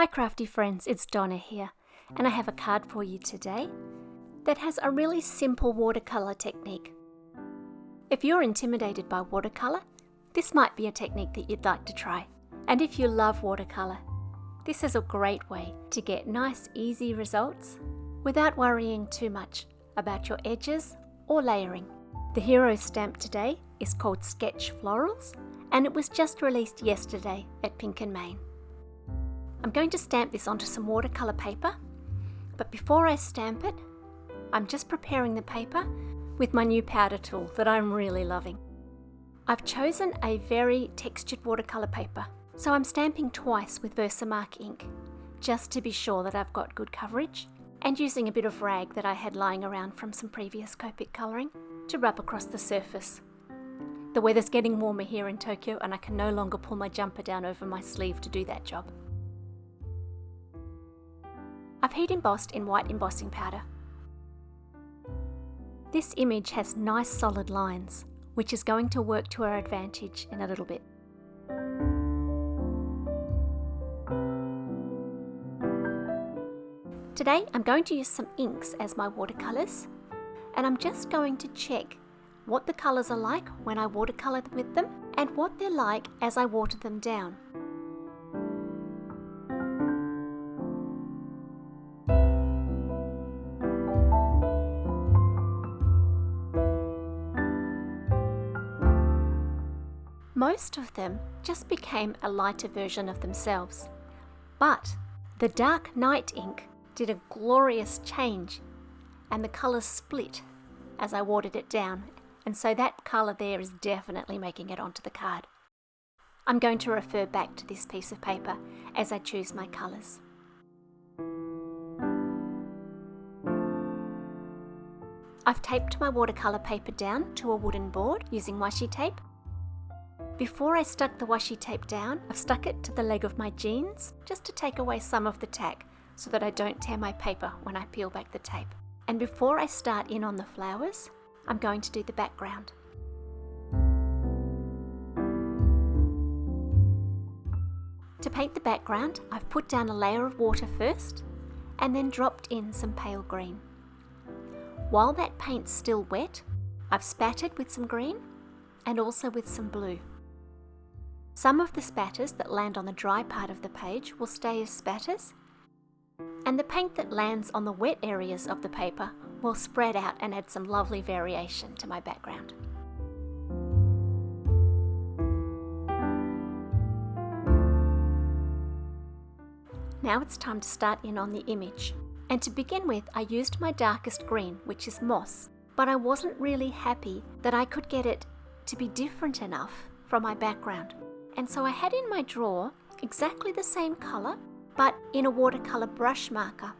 Hi crafty friends, it's Donna here, and I have a card for you today that has a really simple watercolour technique. If you're intimidated by watercolour, this might be a technique that you'd like to try. And if you love watercolour, this is a great way to get nice, easy results without worrying too much about your edges or layering. The hero stamp today is called Sketch Florals, and it was just released yesterday at Pink & Main. I'm going to stamp this onto some watercolour paper, but before I stamp it, I'm just preparing the paper with my new powder tool that I'm really loving. I've chosen a very textured watercolour paper, so I'm stamping twice with Versamark ink, just to be sure that I've got good coverage, and using a bit of rag that I had lying around from some previous Copic colouring to rub across the surface. The weather's getting warmer here in Tokyo and I can no longer pull my jumper down over my sleeve to do that job. I've heat embossed in white embossing powder. This image has nice solid lines, which is going to work to our advantage in a little bit. Today I'm going to use some inks as my watercolours, and I'm just going to check what the colours are like when I watercolour with them and what they're like as I water them down. Most of them just became a lighter version of themselves, but the dark night ink did a glorious change and the colours split as I watered it down, and so that colour there is definitely making it onto the card. I'm going to refer back to this piece of paper as I choose my colours. I've taped my watercolour paper down to a wooden board using washi tape. Before I stuck the washi tape down, I've stuck it to the leg of my jeans just to take away some of the tack so that I don't tear my paper when I peel back the tape. And before I start in on the flowers, I'm going to do the background. To paint the background, I've put down a layer of water first and then dropped in some pale green. While that paint's still wet, I've spattered with some green and also with some blue. Some of the spatters that land on the dry part of the page will stay as spatters, and the paint that lands on the wet areas of the paper will spread out and add some lovely variation to my background. Now it's time to start in on the image. And to begin with, I used my darkest green, which is moss, but I wasn't really happy that I could get it to be different enough from my background. And so I had in my drawer exactly the same colour, but in a watercolour brush marker.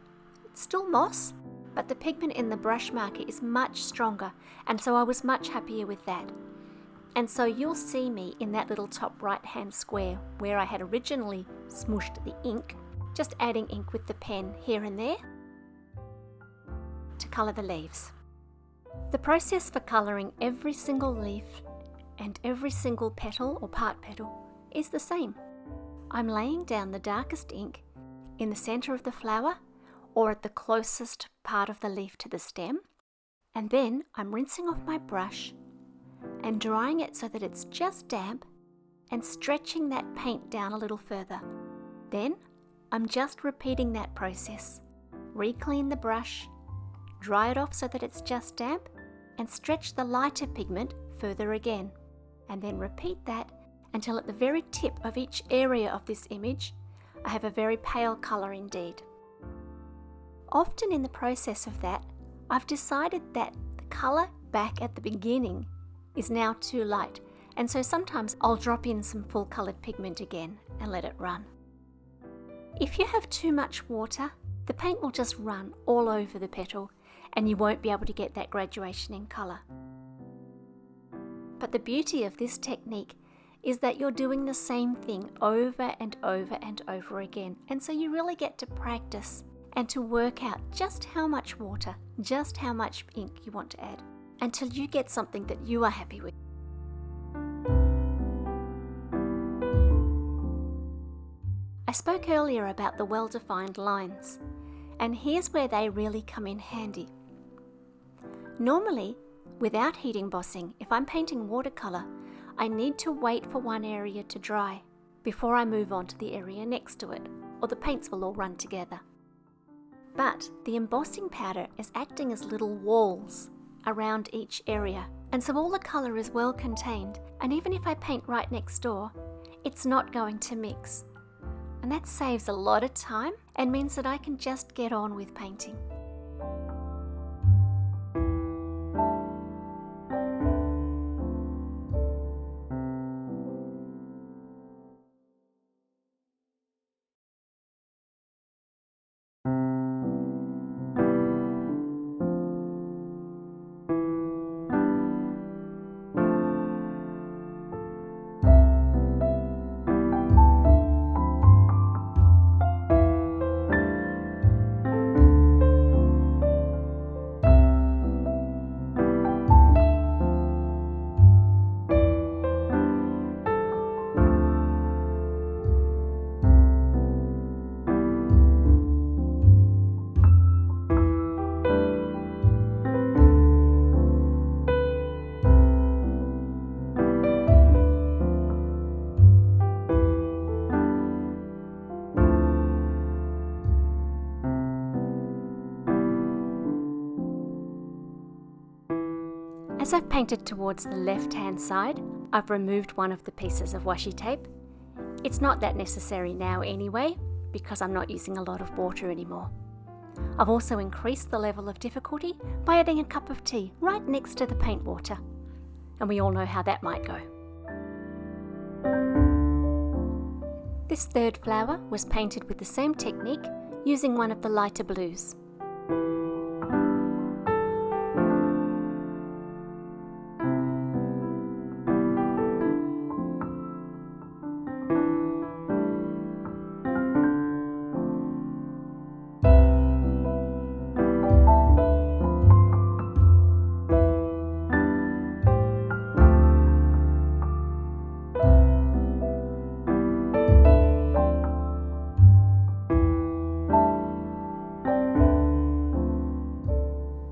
It's still moss, but the pigment in the brush marker is much stronger, and so I was much happier with that. And so you'll see me in that little top right hand square where I had originally smooshed the ink, just adding ink with the pen here and there to colour the leaves. The process for colouring every single leaf and every single petal or part petal is the same. I'm laying down the darkest ink in the centre of the flower or at the closest part of the leaf to the stem, and then I'm rinsing off my brush and drying it so that it's just damp and stretching that paint down a little further. Then I'm just repeating that process. Re-clean the brush, dry it off so that it's just damp, and stretch the lighter pigment further again, and then repeat that until at the very tip of each area of this image I have a very pale colour indeed. Often in the process of that, I've decided that the colour back at the beginning is now too light, and so sometimes I'll drop in some full coloured pigment again and let it run. If you have too much water, the paint will just run all over the petal and you won't be able to get that graduation in colour. But the beauty of this technique is that you're doing the same thing over and over and over again, and so you really get to practice and to work out just how much water, just how much ink you want to add, until you get something that you are happy with. I spoke earlier about the well-defined lines, and here's where they really come in handy. Normally, without heat embossing, if I'm painting watercolour, I need to wait for one area to dry before I move on to the area next to it, or the paints will all run together. But the embossing powder is acting as little walls around each area, and so all the colour is well contained, and even if I paint right next door, it's not going to mix. And that saves a lot of time and means that I can just get on with painting. As I've painted towards the left-hand side, I've removed one of the pieces of washi tape. It's not that necessary now anyway, because I'm not using a lot of water anymore. I've also increased the level of difficulty by adding a cup of tea right next to the paint water. And we all know how that might go. This third flower was painted with the same technique, using one of the lighter blues.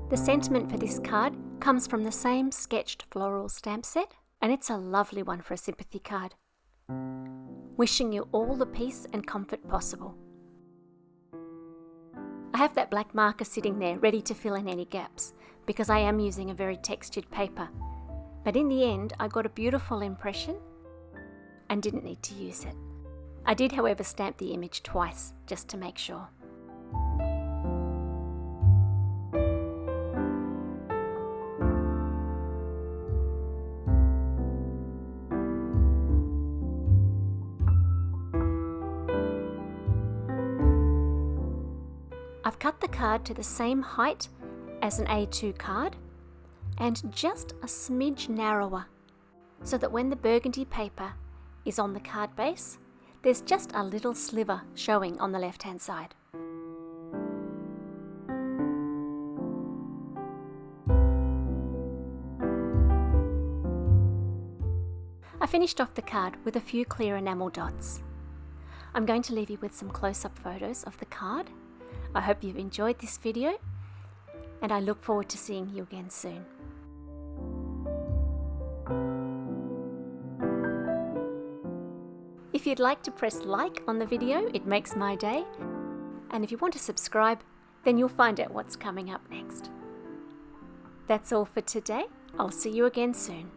The sentiment for this card comes from the same sketched floral stamp set, and it's a lovely one for a sympathy card. Wishing you all the peace and comfort possible. I have that black marker sitting there ready to fill in any gaps, because I am using a very textured paper. But in the end, I got a beautiful impression and didn't need to use it. I did, however, stamp the image twice, just to make sure. I've cut the card to the same height as an A2 card and just a smidge narrower, so that when the burgundy paper is on the card base, there's just a little sliver showing on the left-hand side. I finished off the card with a few clear enamel dots. I'm going to leave you with some close-up photos of the card. I hope you've enjoyed this video, and I look forward to seeing you again soon. If you'd like to press like on the video, it makes my day. And if you want to subscribe, then you'll find out what's coming up next. That's all for today. I'll see you again soon.